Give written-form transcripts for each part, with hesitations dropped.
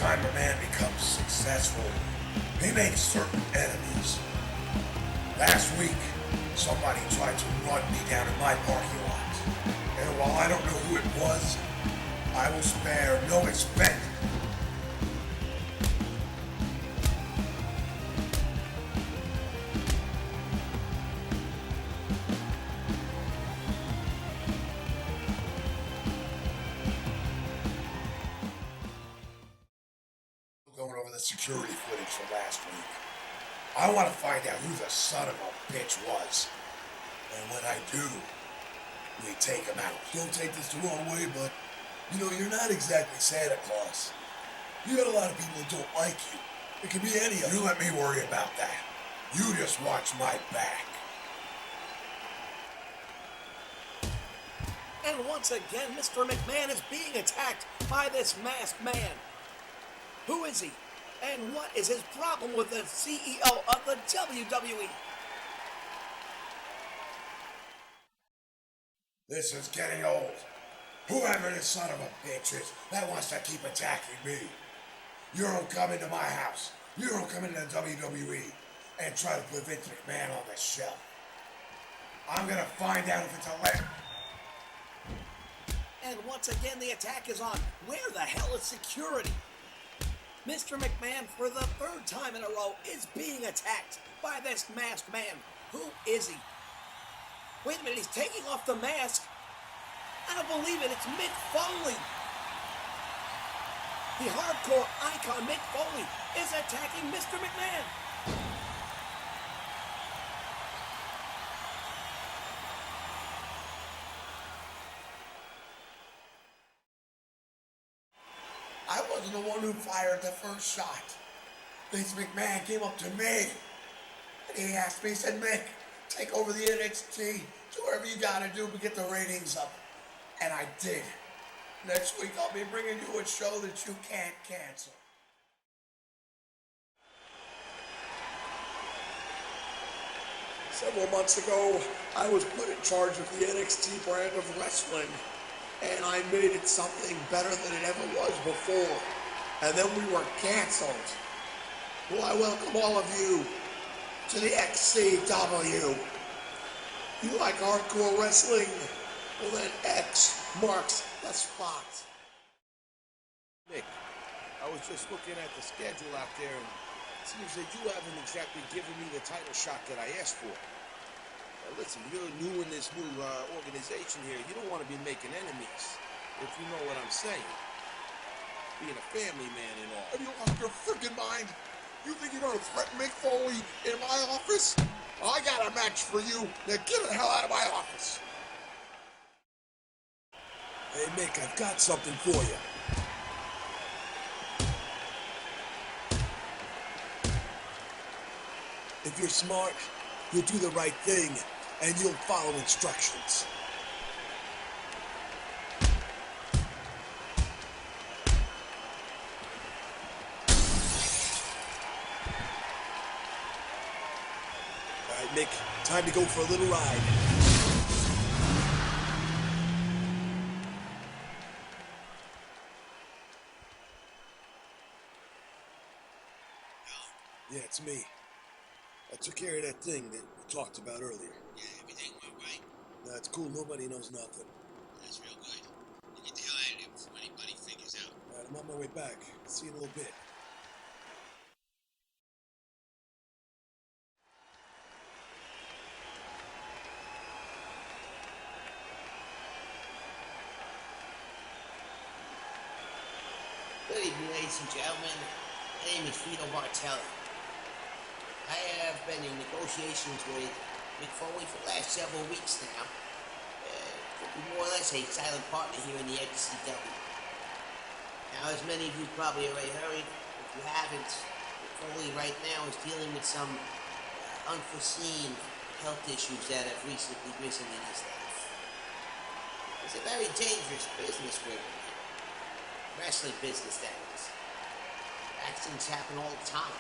time a man becomes successful, he makes certain enemies. Last week, somebody tried to run me down in my parking lot. And while I don't know who it was, I will spare no expense. Going over the security footage from last week. I want to find out who the son of a bitch was. And when I do, we take him out. Don't take this the wrong way, but you're not exactly Santa Claus. You got a lot of people who don't like you. It could be any of them. You let me worry about that. You just watch my back. And once again, Mr. McMahon is being attacked by this masked man. Who is he? And what is his problem with the CEO of the WWE? This is getting old. Whoever this son of a bitch is that wants to keep attacking me. You don't come into my house. You don't come into WWE and try to put Vince McMahon on the shelf. I'm gonna find out if it's a letter. And once again, the attack is on. Where the hell is security? Mr. McMahon, for the third time in a row, is being attacked by this masked man. Who is he? Wait a minute, he's taking off the mask. I don't believe it, it's Mick Foley. The hardcore icon Mick Foley is attacking Mr. McMahon. I wasn't the one who fired the first shot. Vince McMahon came up to me and he asked me, he said, Mick, take over the NXT, do whatever you gotta do to get the ratings up. And I did. Next week I'll be bringing you a show that you can't cancel. Several months ago, I was put in charge of the NXT brand of wrestling, and I made it something better than it ever was before. And then we were canceled. Well, I welcome all of you to the XCW. You like hardcore wrestling? Well, then X marks the spot. Nick, I was just looking at the schedule out there, and it seems that you haven't exactly given me the title shot that I asked for. Listen, you're new in this new organization here. You don't want to be making enemies, if you know what I'm saying. Being a family man and all. Have you lost your freaking mind? You think you're going to threaten Mick Foley in my office? I got a match for you. Now get the hell out of my office. Hey, Mick, I've got something for you. If you're smart, you'll do the right thing, and you'll follow instructions. All right, Mick, time to go for a little ride. Yeah, it's me. I took care of that thing that we talked about earlier. Yeah, everything went right? That's cool. Nobody knows nothing. That's real good. You get the hell out of here before anybody figures out. All right, I'm on my way back. See you in a little bit. Good evening, ladies and gentlemen. My name is Vito Martelli. I have been in negotiations with Mick Foley for the last several weeks now. Could be more or less a silent partner here in the XCW. Now, as many of you probably already heard, if you haven't, Mick Foley right now is dealing with some unforeseen health issues that have recently risen in his life. It's a very dangerous business we're in. Wrestling business, that is. Accidents happen all the time.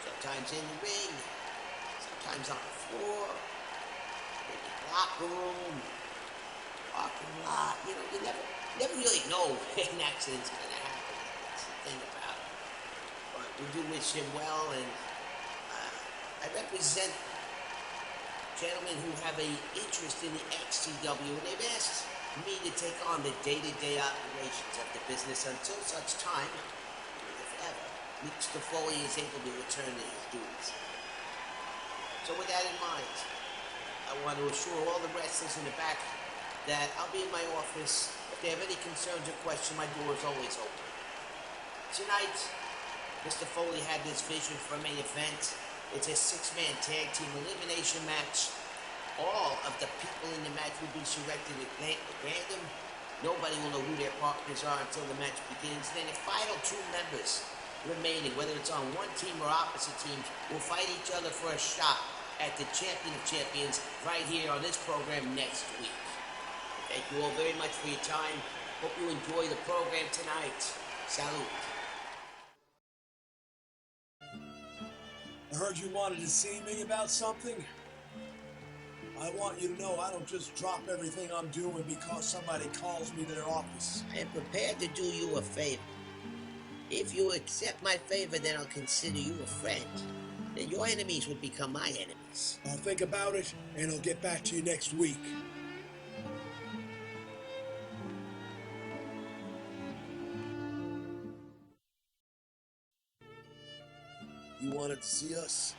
Sometimes in the ring, sometimes on the floor, in the locker room, parking lot. You never really know when an accident's gonna happen. That's the thing about but we do wish him well, and I represent gentlemen who have an interest in the XCW, and they've asked me to take on the day-to-day operations of the business until such time, if ever, Mr. Foley is able to return to his duties. So with that in mind, I want to assure all the wrestlers in the back that I'll be in my office. If they have any concerns or questions, my door is always open. Tonight, Mr. Foley had this vision for a main event. It's a 6-man tag team elimination match. All of the people in the match will be selected at random. Nobody will know who their partners are until the match begins. Then the final 2 members remaining, whether it's on one team or opposite teams, will fight each other for a shot at the Champion of Champions right here on this program next week. Thank you all very much for your time. Hope you enjoy the program tonight. Salute. I heard you wanted to see me about something. I want you to know I don't just drop everything I'm doing because somebody calls me to their office. I am prepared to do you a favor. If you accept my favor, then I'll consider you a friend. Then your enemies would become my enemies. I'll think about it, and I'll get back to you next week. You wanted to see us?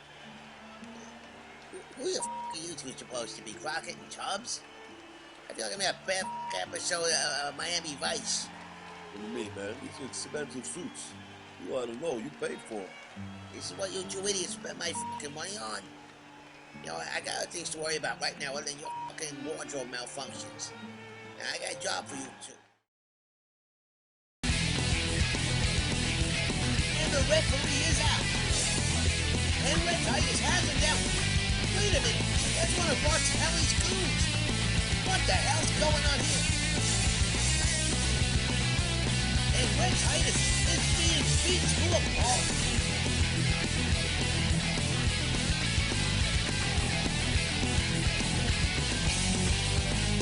Who the f*** are you two supposed to be, Crockett and Tubbs? I feel like I'm in a bad episode of Miami Vice. What do you mean, man? These are expensive suits. You ought to know. You paid for them. This is what you two idiots spend my fucking money on. You know, I got other things to worry about right now other than your fucking wardrobe malfunctions. Now, I got a job for you two. And the referee is out. And Red Titus has him down. Wait a minute, that's one of Bartelli's goons. What the hell's going on here? And Red Titus is being beat to a pulp.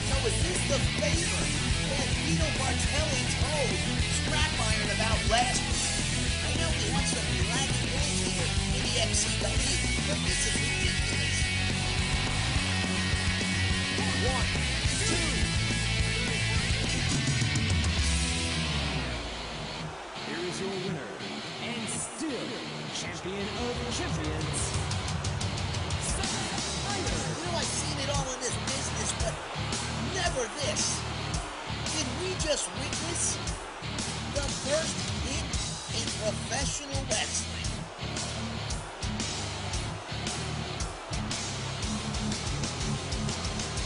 So is this the favor that Vito Bartelli told Scrap Iron about last week? I know we have some lagging rules here in the XCW, but this is ridiculous. 1, 2. Here is your winner, and still champion of champions, You know, I've seen it all in this business, but never this. Did we just witness the first hit in professional wrestling?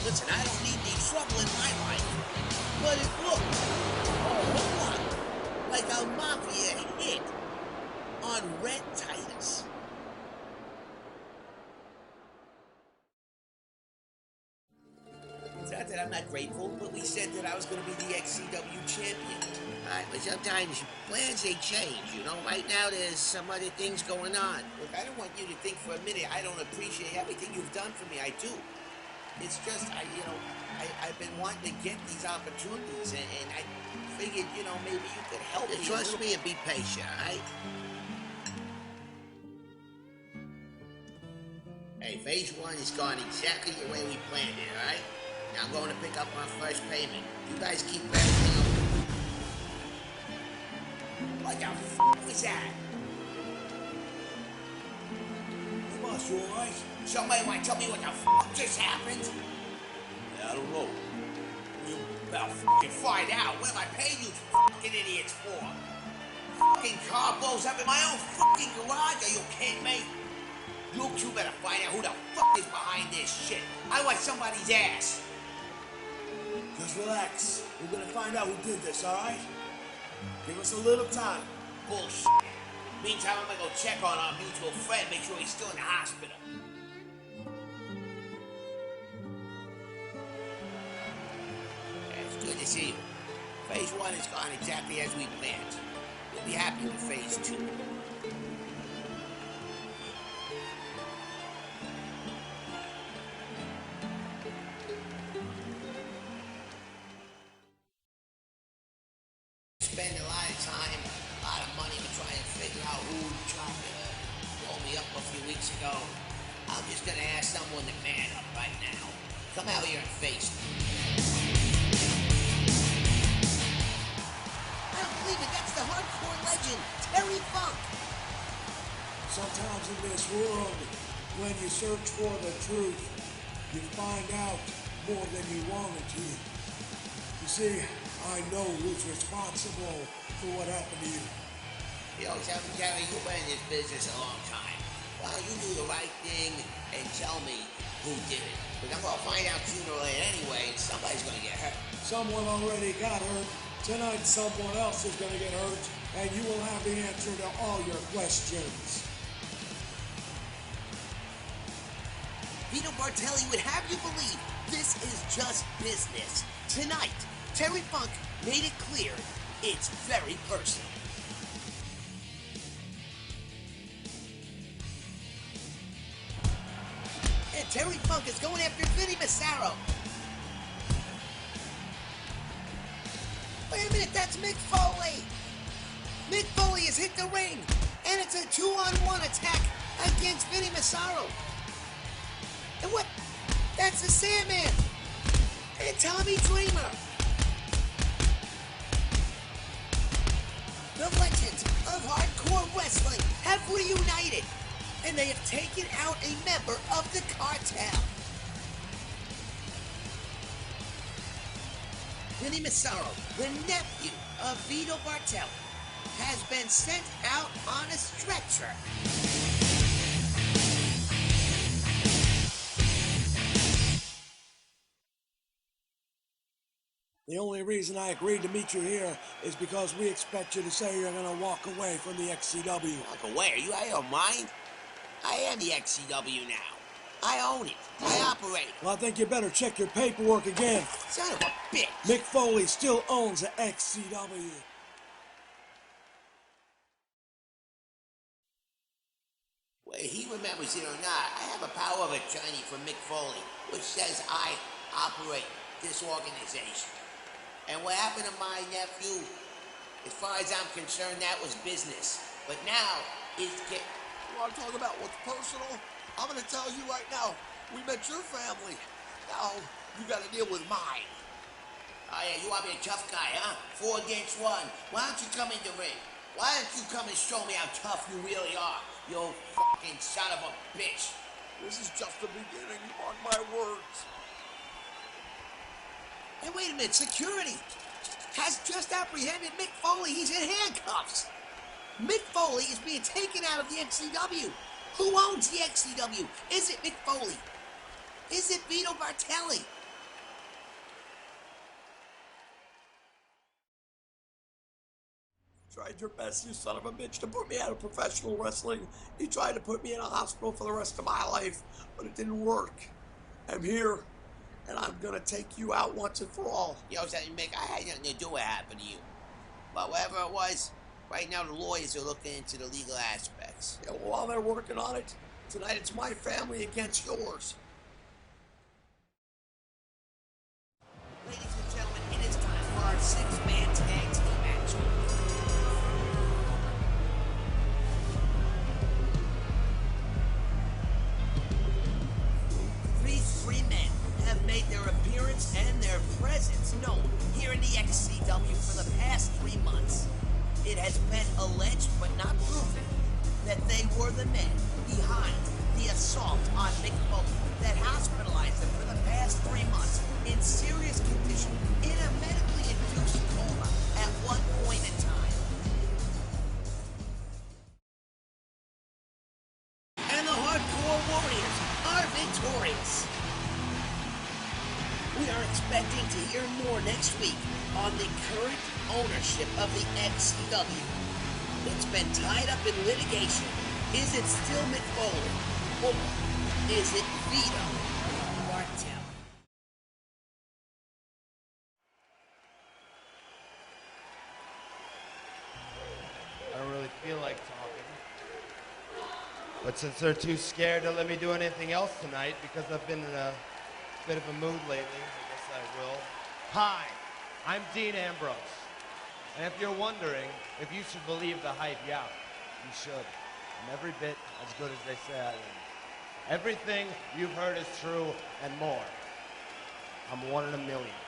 Listen, I don't need any trouble in my life, but it looked a whole lot like a mafia hit on Red Titus. It's not that I'm not grateful, but we said that I was going to be the XCW champion. Alright, but sometimes plans, they change, you know? Right now, there's some other things going on. Look, I don't want you to think for a minute I don't appreciate everything you've done for me. I do. It's just, I've been wanting to get these opportunities, and I figured, you know, maybe you could help me. Trust me and be patient, alright? Hey, phase 1 has gone exactly the way we planned it, alright? Now I'm going to pick up my first payment. You guys keep everything open. What the f*** was that? Boss, you alright? Somebody want to tell me what the f*** just happened? Yeah, I don't know. You better f***ing find out. What am I paying you f***ing idiots for? F***ing car blows up in my own f***ing garage? Are you kidding me? You two better find out who the f*** is behind this shit. I want somebody's ass. Just relax. We're gonna find out who did this, alright? Give us a little time. Bullshit. Meantime, I'm gonna go check on our mutual friend, make sure he's still in the hospital. Yeah, it's good to see you. Phase 1 has gone exactly as we planned. We'll be happy with phase 2. Spend a lot of time, a lot of money to try and figure out who tried to blow me up a few weeks ago, I'm just gonna ask someone to man up right now. Come out here and face me. I don't believe it. That's the hardcore legend, Terry Funk. Sometimes in this world, when you search for the truth, you find out more than you wanted to. You see, I know who's responsible for what happened to you. Yo, Terry, you've been in this business a long time. Why don't you do the right thing and tell me who did it? Because I'm gonna find out sooner or later anyway, and somebody's gonna get hurt. Someone already got hurt. Tonight, someone else is going to get hurt, and you will have the answer to all your questions. Vito Bartelli would have you believe this is just business. Tonight, Terry Funk made it clear it's very personal. And Terry Funk is going after Vinny Massaro. Wait a minute, that's Mick Foley. Mick Foley has hit the ring, and it's a 2-on-1 attack against Vinny Massaro. And what? That's the Sandman and Tommy Dreamer. The legends of hardcore wrestling have reunited, and they have taken out a member of the cartel. Vinny Massaro, the nephew of Vito Bartelli, has been sent out on a stretcher. The only reason I agreed to meet you here is because we expect you to say you're going to walk away from the XCW. Walk away? Are you out of your mind? I am the XCW now. I own it. I operate it. Well, I think you better check your paperwork again. Son of a bitch. Mick Foley still owns the XCW. Whether he remembers it or not, I have a power of attorney from Mick Foley, which says I operate this organization. And what happened to my nephew, as far as I'm concerned, that was business. But now, it's get... You want to talk about what's personal? I'm going to tell you right now, we met your family. Now, you got to deal with mine. Oh yeah, you want to be a tough guy, huh? 4 against 1. Why don't you come in the ring? Why don't you come and show me how tough you really are, you old fucking son of a bitch? This is just the beginning, mark my words. Hey, wait a minute, security has just apprehended Mick Foley. He's in handcuffs. Mick Foley is being taken out of the XCW. Who owns the XCW? Is it Mick Foley? Is it Vito Bartelli? Tried your best, you son of a bitch, to put me out of professional wrestling. You tried to put me in a hospital for the rest of my life, but it didn't work. I'm here, and I'm gonna take you out once and for all. Yo, Mick, I had nothing to do with what happened to you. But whatever it was, right now the lawyers are looking into the legal aspects. Yeah, well, while they're working on it, tonight it's my family against yours. Ladies and gentlemen, it is time for our 6-man tag team match. These 3 men have made their appearance and their presence known here in the XCW for the past 3 months. It has been alleged, but not proven, that they were the men behind the assault on Mick Foley that hospitalized him for the past 3 months in serious condition in a medically induced coma at one point in time. And the Hardcore Warriors are victorious. We are expecting to hear more next week on the current ownership of the XCW. It's been tied up in litigation. Is it still Mick Foley? Or is it Vito Bartelli? I don't really feel like talking. But since they're too scared to let me do anything else tonight, because I've been in a bit of a mood lately, I guess I will. Hi, I'm Dean Ambrose. And if you're wondering if you should believe the hype, yeah, You should. I'm every bit as good as they say I am. Everything you've heard is true and more. I'm one in a million.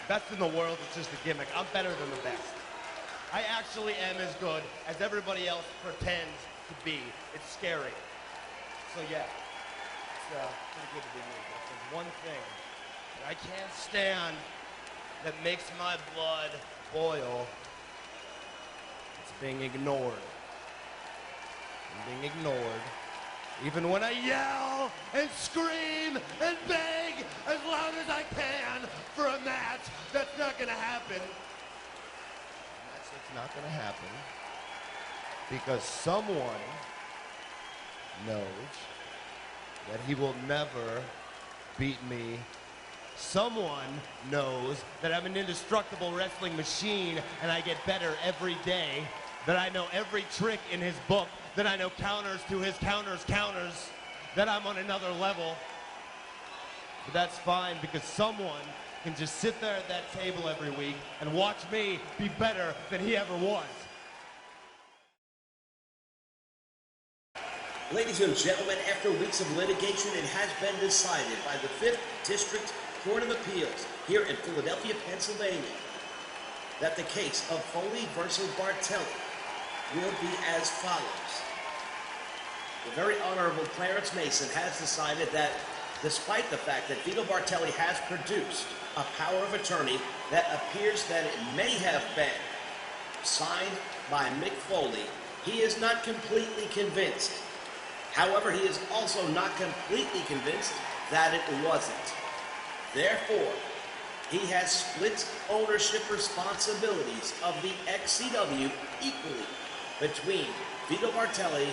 Best in the world is just a gimmick. I'm better than the best. I actually am as good as everybody else pretends to be. It's scary. So yeah, it's pretty good to be me. But if there's one thing that I can't stand that makes my blood boil, it's being ignored. I'm being ignored. Even when I yell and scream and beg as loud as I can for a match, that's not gonna happen. A match that's not gonna happen because someone knows that he will never beat me. Someone knows that I'm an indestructible wrestling machine and I get better every day, that I know every trick in his book, that I know counters to his counters, that I'm on another level. But that's fine because someone can just sit there at that table every week and watch me be better than he ever was. Ladies and gentlemen, after weeks of litigation, it has been decided by the 5th District Court of Appeals here in Philadelphia, Pennsylvania, that the case of Foley versus Bartelli will be as follows. The very Honorable Clarence Mason has decided that despite the fact that Vito Bartelli has produced a power of attorney that appears that it may have been signed by Mick Foley, he is not completely convinced. However, he is also not completely convinced that it wasn't. Therefore, he has split ownership responsibilities of the XCW equally between Vito Bartelli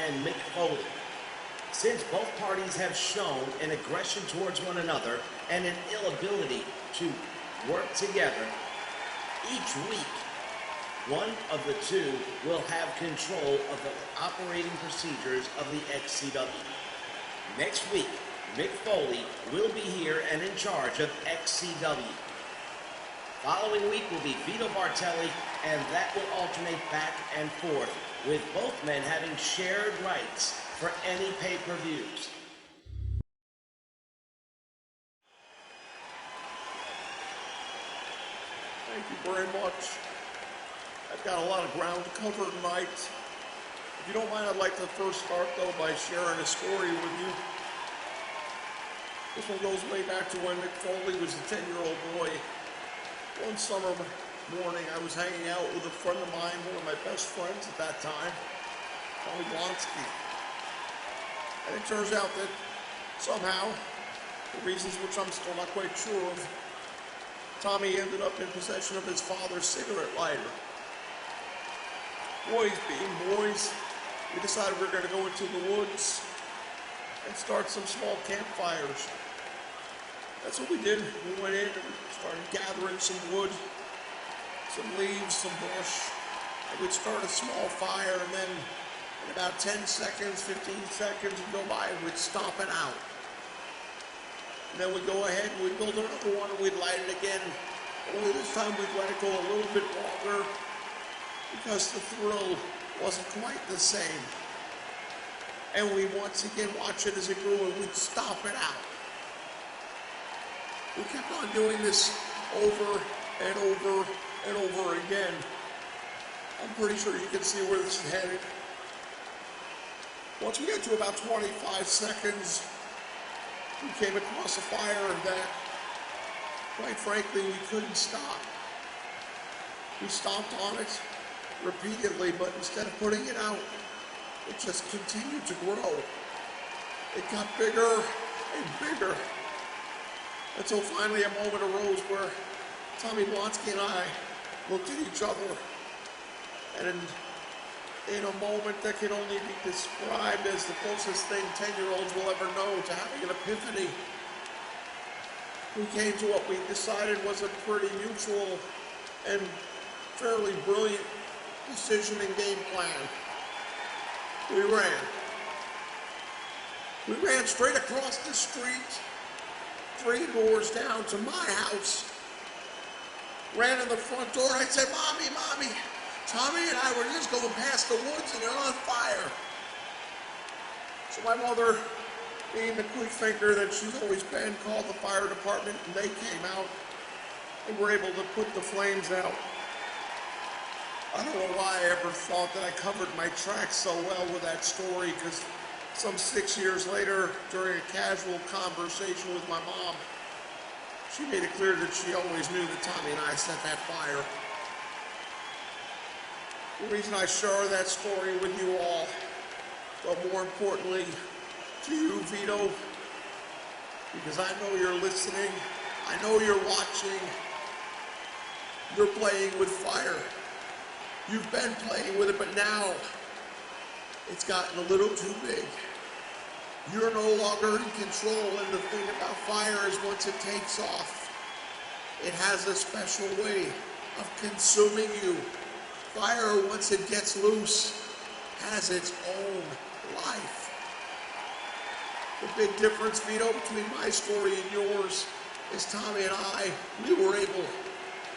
and Mick Foley. Since both parties have shown an aggression towards one another and an inability to work together, each week one of the two will have control of the operating procedures of the XCW. Next week, Mick Foley will be here and in charge of XCW. Following week will be Vito Bartelli, and that will alternate back and forth, with both men having shared rights for any pay-per-views. Thank you very much. I've got a lot of ground to cover tonight. If you don't mind, I'd like to first start, though, by sharing a story with you. This one goes way back to when Mick Foley was a 10-year-old boy. One summer morning, I was hanging out with a friend of mine, one of my best friends at that time, Tommy Blonsky. And it turns out that somehow, for reasons which I'm still not quite sure of, Tommy ended up in possession of his father's cigarette lighter. Boys being boys, we decided we were going to go into the woods and start some small campfires. That's what we did. We went in and started gathering some wood, some leaves, some brush, and we'd start a small fire, and then in about 10 seconds, 15 seconds would go by, and we'd stomp it out. And then we'd go ahead and we'd build another one, and we'd light it again. Only this time we'd let it go a little bit longer because the thrill wasn't quite the same. And we'd once again watch it as it grew, and we'd stomp it out. We kept on doing this over and over and over again. I'm pretty sure you can see where this is headed. Once we got to about 25 seconds, we came across a fire that, quite frankly, we couldn't stop. We stomped on it repeatedly, but instead of putting it out, it just continued to grow. It got bigger and bigger, until finally a moment arose where Tommy Blonsky and I looked at each other, and in a moment that can only be described as the closest thing 10-year-olds will ever know to having an epiphany, we came to what we decided was a pretty mutual and fairly brilliant decision and game plan. We ran. We ran straight across the street, 3 doors down to my house. Ran in the front door, and I said, "Mommy, Mommy, Tommy and I were just going past the woods and they're on fire. So my mother, being the quick thinker that she's always been, called the fire department and they came out and were able to put the flames out. I don't know why I ever thought that I covered my tracks so well with that story, because some 6 years later, during a casual conversation with my mom, she made it clear that she always knew that Tommy and I set that fire. The reason I share that story with you all, but more importantly, to you, Vito, because I know you're listening, I know you're watching, you're playing with fire. You've been playing with it, but now it's gotten a little too big. You're no longer in control, and the thing about fire is once it takes off, it has a special way of consuming you. Fire, once it gets loose, has its own life. The big difference, Vito, between my story and yours is Tommy and I, we were able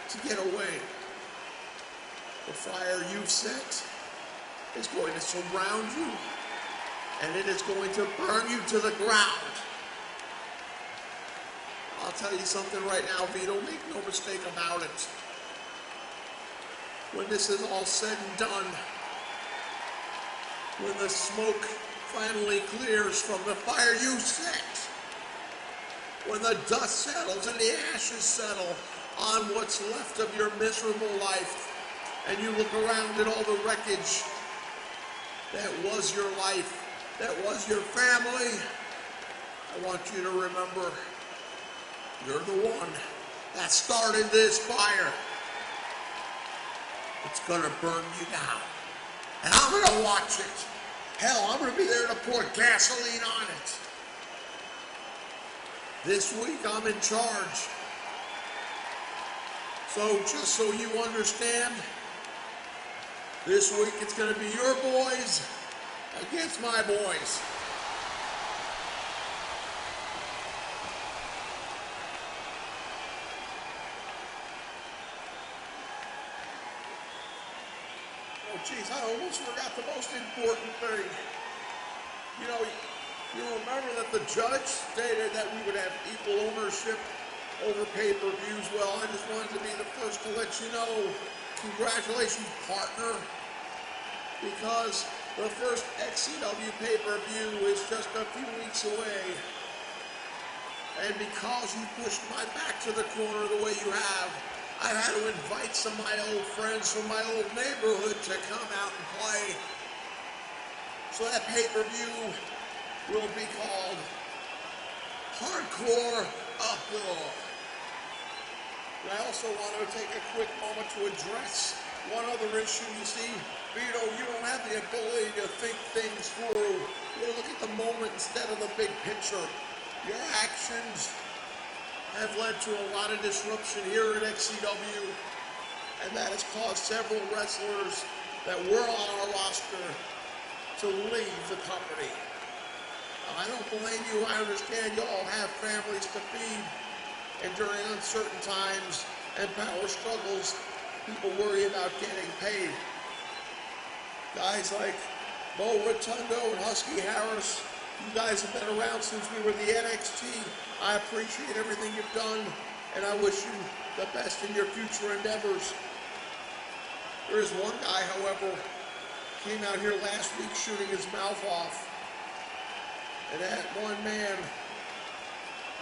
to get away. The fire you've set is going to surround you, and it is going to burn you to the ground. I'll tell you something right now, Vito, make no mistake about it. When this is all said and done, when the smoke finally clears from the fire you set, when the dust settles and the ashes settle on what's left of your miserable life, and you look around at all the wreckage that was your life, that was your family, I want you to remember, you're the one that started this fire. It's gonna burn you down. And I'm gonna watch it. Hell, I'm gonna be there to pour gasoline on it. This week I'm in charge. So just so you understand, this week it's gonna be your boys against my boys. Oh, geez, I almost forgot the most important thing. You know, you remember that the judge stated that we would have equal ownership over pay-per-views. Well, I just wanted to be the first to let you know, congratulations, partner, because the first XCW pay-per-view is just a few weeks away. And because you pushed my back to the corner the way you have, I've had to invite some of my old friends from my old neighborhood to come out and play. So that pay-per-view will be called Hardcore Uproar. And I also want to take a quick moment to address one other issue. You see, Vito, you don't have the ability to think things through. You look at the moment instead of the big picture. Your actions have led to a lot of disruption here at XCW, and that has caused several wrestlers that were on our roster to leave the company. Now, I don't blame you. I understand you all have families to feed, and during uncertain times and power struggles, people worry about getting paid. Guys like Bo Rotundo and Husky Harris, you guys have been around since we were the NXT. I appreciate everything you've done, and I wish you the best in your future endeavors. There is one guy, however, came out here last week shooting his mouth off. And that one man,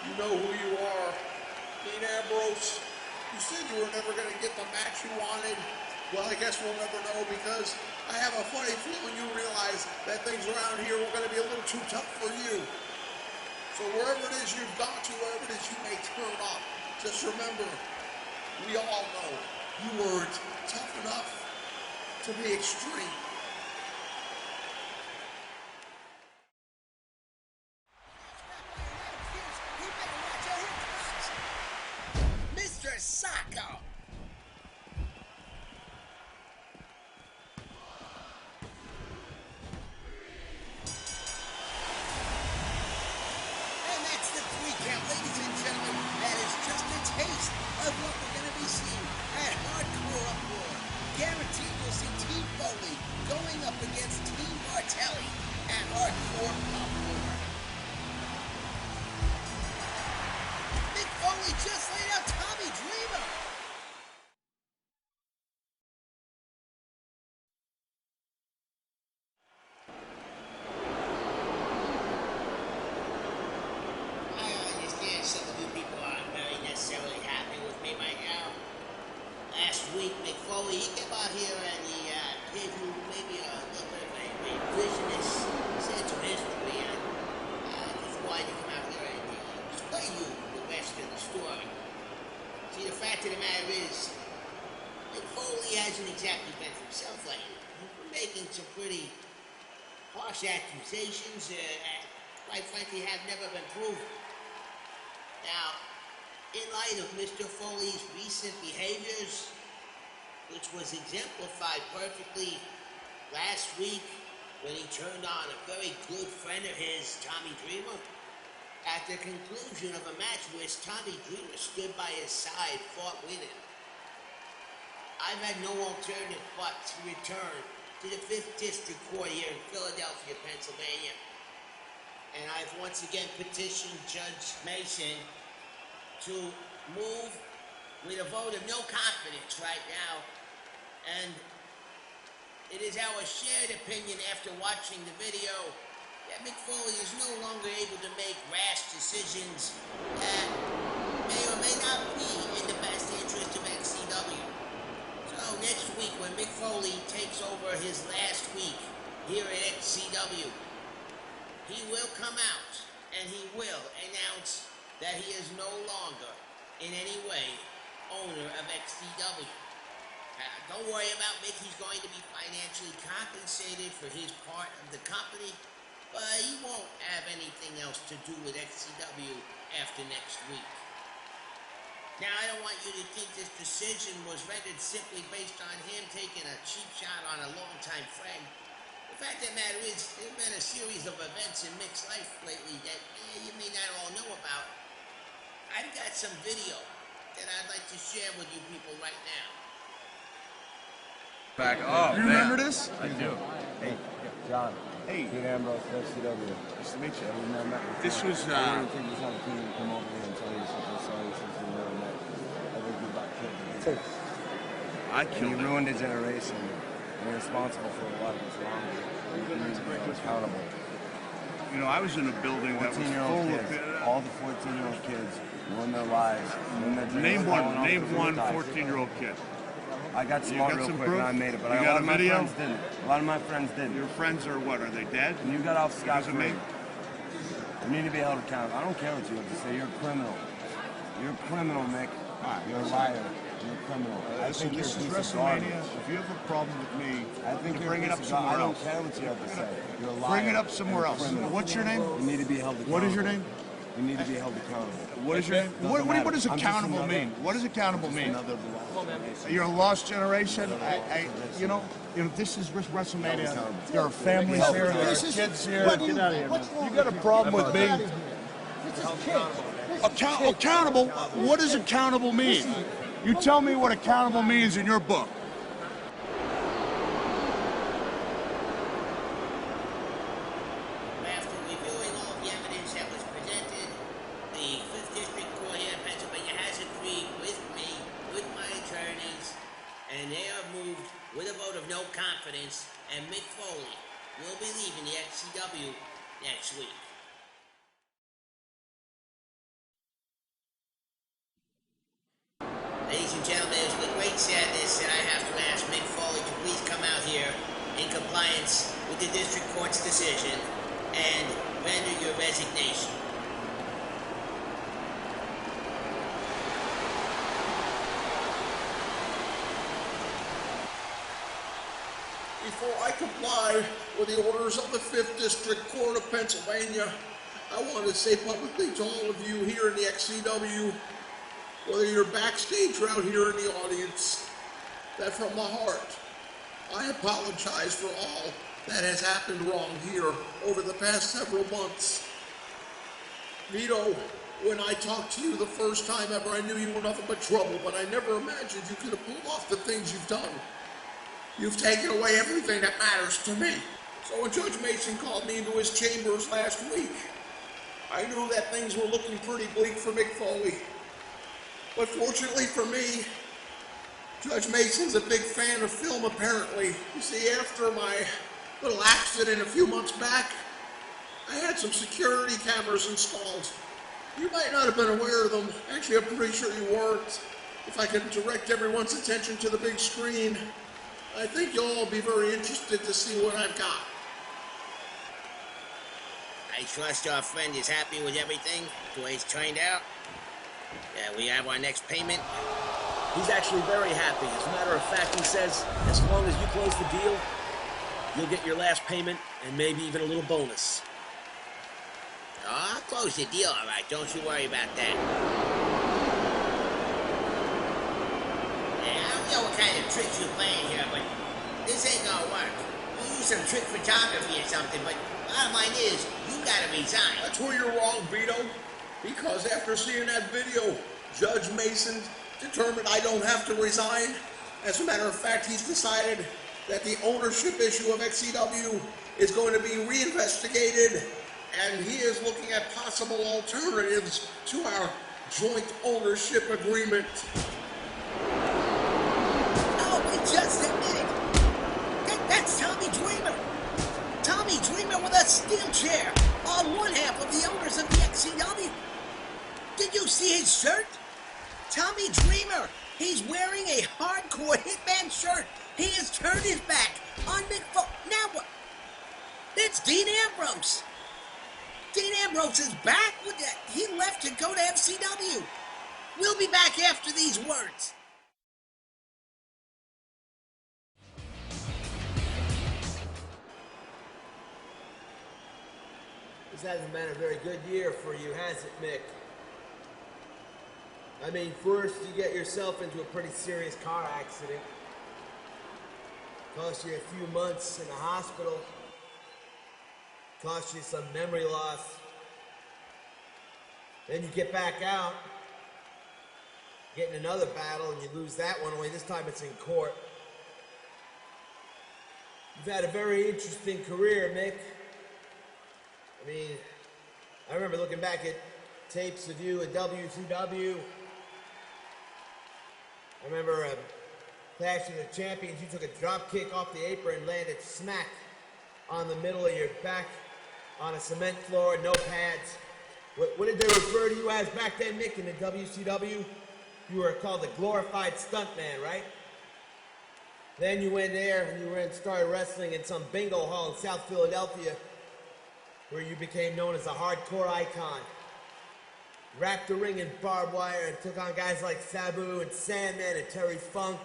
you know who you are. Dean Ambrose, you said you were never going to get the match you wanted. Well, I guess we'll never know, because I have a funny feeling you realize that things around here were going to be a little too tough for you. So wherever it is you've got to, wherever it is you may turn up, just remember, we all know you weren't tough enough to be extreme. Mr. Sacco! And that's the 3 count, ladies and gentlemen. That is just a taste of what we're going to be seeing at Hardcore Uproar. Guaranteed you'll see hasn't exactly been himself lately. He's been making some pretty harsh accusations that, quite frankly, have never been proven. Now, in light of Mr. Foley's recent behaviors, which was exemplified perfectly last week when he turned on a very good friend of his, Tommy Dreamer, at the conclusion of a match which Tommy Dreamer stood by his side, fought with him, I've had no alternative but to return to the 5th District Court here in Philadelphia, Pennsylvania. And I've once again petitioned Judge Mason to move with a vote of no confidence right now. And it is our shared opinion after watching the video that Mick Foley is no longer able to make rash decisions that may or may not be in the best interest of XCW. So next week when Mick Foley takes over his last week here at XCW, he will come out and he will announce that he is no longer in any way owner of XCW. Don't worry about Mick, he's going to be financially compensated for his part of the company, but he won't have anything else to do with XCW after next week. Now, I don't want you to think this decision was rendered simply based on him taking a cheap shot on a longtime friend. The fact of the matter is, there have been a series of events in Mick's life lately that you may not all know about. I've got some video that I'd like to share with you people right now. Back. Oh, you remember this? I do. Hey, John. Hey. Pete Ambrose, FCW. Nice to meet you. We never met before. This was, I didn't think this opportunity to come over here and tell you something. Sorry, since we never met. I think you about killed me. I And killed you him. ruined a generation. You're responsible for a lot of this wrong. You need to be accountable. You know, I was in a building that was 14-year-old full kids, of... all the 14-year-old kids ruin their lives, ruin their dreams. Name one 14-year-old kid. I got smart real quick and I made it, but You a got lot a of my video? friends didn't. A lot of my friends didn't. Your friends are what? Are they dead? And you got off Because of scot-free. me? You need to be held accountable. I don't care what you have to say. You're a criminal. You're a criminal, Nick. You're a liar. You're a criminal. I Listen, think this is you're a piece of WrestleMania. garbage. If you have a problem with me, I think you you're bring a it up piece of garbage. somewhere I don't else. care what you have to say. You're a liar. Bring it up and somewhere a else. criminal. What's your name? You need to be held accountable. What is your name? You need to be held accountable. What is your name? Doesn't matter. What does I'm just accountable another- mean? What does accountable mean? Another lost You're a lost generation. You know, this is WrestleMania. There are families here. There are kids here. Get out of here, man. You got a problem with me? Accountable? What does accountable mean? You tell me what accountable means in your book. After reviewing all the evidence that was presented, the 5th District Court here in Pennsylvania has agreed with me, with my attorneys, and they are moved with a vote of no confidence, and Mick Foley will be leaving the XCW next week. Ladies and gentlemen, it's with great sadness that I have to ask Mick Foley to please come out here in compliance with the District Court's decision and render your resignation. Before I comply with the orders of the 5th District Court of Pennsylvania, I want to say publicly to all of you here in the XCW, whether you're backstage or out here in the audience, that from my heart, I apologize for all that has happened wrong here over the past several months. Vito, when I talked to you the first time ever, I knew you were nothing but trouble, but I never imagined you could have pulled off the things you've done. You've taken away everything that matters to me. So when Judge Mason called me into his chambers last week, I knew that things were looking pretty bleak for Mick Foley. But fortunately for me, Judge Mason's a big fan of film, apparently. You see, after my little accident a few months back, I had some security cameras installed. You might not have been aware of them. Actually, I'm pretty sure you weren't. If I could direct everyone's attention to the big screen, I think you'll all be very interested to see what I've got. I trust our friend is happy with everything, the way it's turned out. Yeah, we have our next payment. He's actually very happy. As a matter of fact, he says as long as you close the deal, you'll get your last payment and maybe even a little bonus. Oh, I'll close the deal, all right. Don't you worry about that. Yeah, I don't know what kind of tricks you're playing here, but this ain't gonna work. We'll use some trick photography or something, but bottom line is, you gotta resign. That's where you're wrong, Vito. Because after seeing that video, Judge Mason determined I don't have to resign. As a matter of fact, he's decided that the ownership issue of XCW is going to be reinvestigated, and he is looking at possible alternatives to our joint ownership agreement. Oh, we just admitted. That's Tommy Dreamer. Tommy Dreamer with a steel chair on one half of the owners of the XCW. Did you see his shirt? Tommy Dreamer. He's wearing a hardcore Hitman shirt. He has turned his back on Mick Foley. Now what? It's Dean Ambrose. Dean Ambrose is back with that. He left to go to FCW. We'll be back after these words. This hasn't been a very good year for you, has it, Mick? I mean, first you get yourself into a pretty serious car accident. Cost you a few months in the hospital. Cost you some memory loss. Then you get back out, get in another battle, and you lose that one, only this time it's in court. You've had a very interesting career, Mick. I mean, I remember looking back at tapes of you at WCW. I remember Clash of the Champions, you took a drop kick off the apron and landed smack on the middle of your back on a cement floor, no pads. What did they refer to you as back then, Mick, in the WCW? You were called the glorified stuntman, right? Then you went there and you started wrestling in some bingo hall in South Philadelphia, where you became known as a hardcore icon. Wrapped the ring in barbed wire and took on guys like Sabu and Sandman and Terry Funk.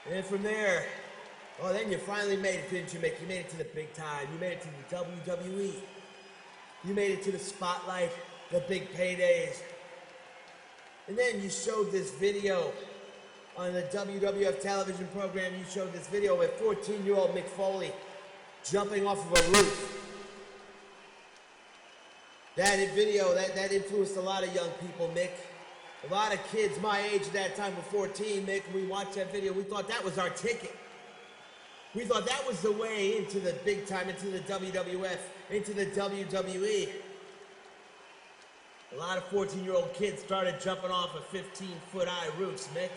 And then from there, oh, then you finally made it, didn't you, Mick? You made it to the big time. You made it to the WWE. You made it to the spotlight, the big paydays. And then you showed this video on the WWF television program. You showed this video of a 14-year-old Mick Foley jumping off of a roof. That video, that influenced a lot of young people, Mick. A lot of kids my age at that time were 14, Mick. We watched that video. We thought that was our ticket. We thought that was the way into the big time, into the WWF, into the WWE. A lot of 14-year-old kids started jumping off of 15-foot-high roofs, Mick.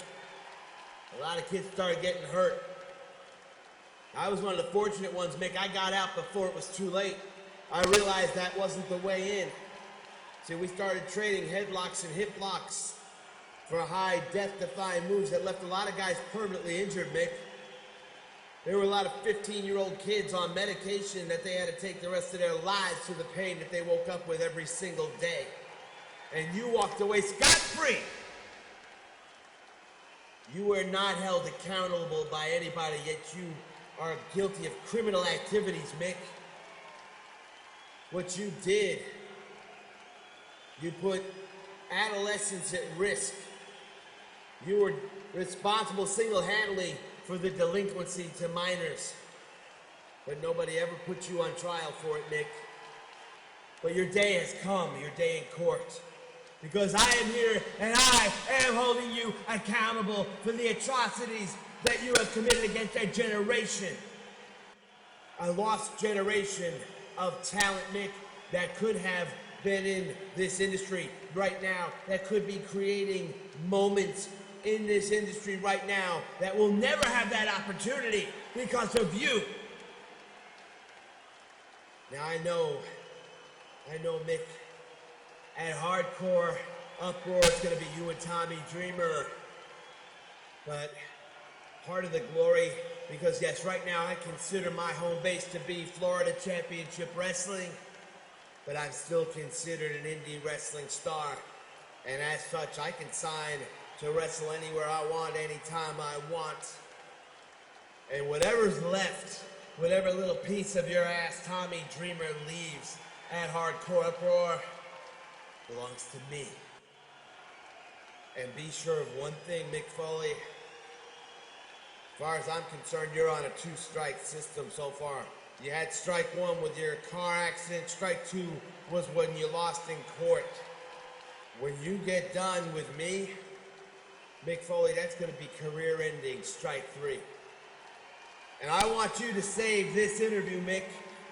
A lot of kids started getting hurt. I was one of the fortunate ones, Mick. I got out before it was too late. I realized that wasn't the way in. See, we started trading headlocks and hip locks for high death-defying moves that left a lot of guys permanently injured, Mick. There were a lot of 15-year-old kids on medication that they had to take the rest of their lives through the pain that they woke up with every single day. And you walked away scot-free. You were not held accountable by anybody, yet you are guilty of criminal activities, Mick. What you did, you put adolescents at risk. You were responsible single-handedly for the delinquency to minors. But nobody ever put you on trial for it, Mick. But your day has come, your day in court. Because I am here and I am holding you accountable for the atrocities that you have committed against a generation. A lost generation of talent, Mick, that could have been in this industry right now, that could be creating moments in this industry right now that will never have that opportunity because of you. Now I know, Mick, at Hardcore Uproar, it's going to be you and Tommy Dreamer. But part of the glory, because yes, right now I consider my home base to be Florida Championship Wrestling, but I'm still considered an indie wrestling star. And as such, I can sign to wrestle anywhere I want, anytime I want. And whatever's left, whatever little piece of your ass Tommy Dreamer leaves at Hardcore Uproar belongs to me. And be sure of one thing, Mick Foley. As far as I'm concerned, you're on a 2-strike system so far. You had strike 1 with your car accident. Strike 2 was when you lost in court. When you get done with me, Mick Foley, that's going to be career-ending, strike 3. And I want you to save this interview, Mick,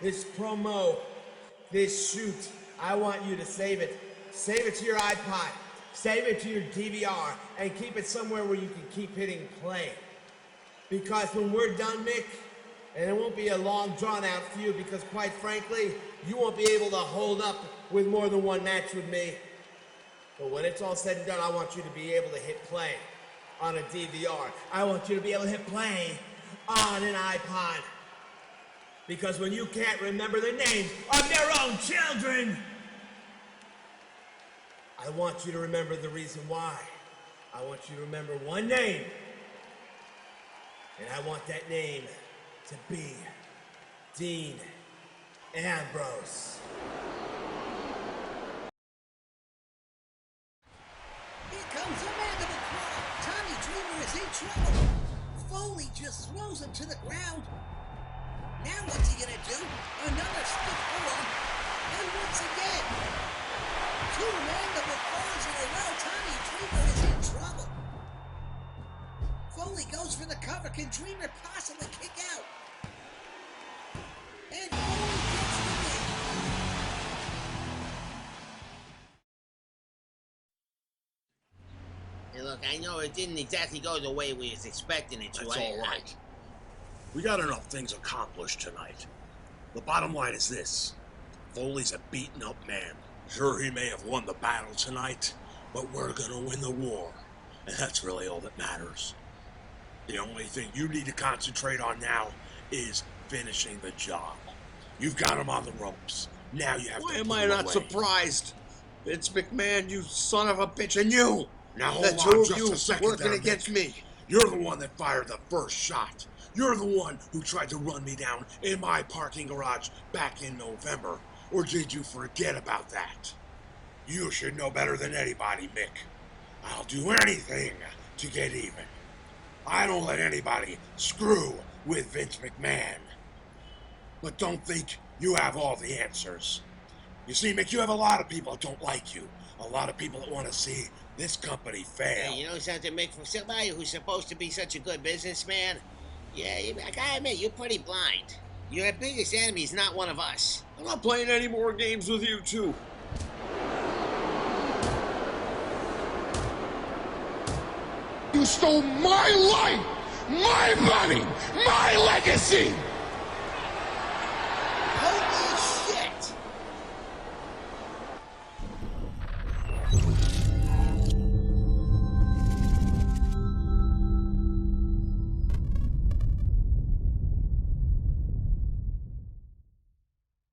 this promo, this shoot. I want you to save it. Save it to your iPod. Save it to your DVR. And keep it somewhere where you can keep hitting play. Because when we're done, Mick, and it won't be a long, drawn-out feud, because quite frankly, you won't be able to hold up with more than one match with me. But when it's all said and done, I want you to be able to hit play on a DVR. I want you to be able to hit play on an iPod. Because when you can't remember the names of your own children, I want you to remember the reason why. I want you to remember one name. And I want that name to be Dean Ambrose. Here comes a mandible claw. Tommy Dreamer is in trouble. Foley just throws him to the ground. Now what's he gonna do? Another stiff forearm. And once again, 2 mandible claws in a row. Tommy Dreamer is in trouble. Foley goes for the cover. Can Dreamer possibly kick out? And Foley gets the win. Hey, look, I know it didn't exactly go the way we was expecting it to. That's all right. We got enough things accomplished tonight. The bottom line is this. Foley's a beaten up man. Sure, he may have won the battle tonight, but we're gonna win the war. And that's really all that matters. The only thing you need to concentrate on now is finishing the job. You've got him on the ropes. Now you have to Why put am I him not away. surprised? Vince McMahon, you son of a bitch, and you! Now The hold two on of just you a second working there, against Mick. me. You're the one that fired the first shot. You're the one who tried to run me down in my parking garage back in November. Or did you forget about that? You should know better than anybody, Mick. I'll do anything to get even. I don't let anybody screw with Vince McMahon. But don't think you have all the answers. You see, Mick, you have a lot of people that don't like you. A lot of people that want to see this company fail. Hey, you know something, Mick? For somebody who's supposed to be such a good businessman, yeah, I gotta admit, you're pretty blind. Your biggest enemy is not one of us. I'm not playing any more games with you two. You stole my life, my money, my legacy! Holy shit!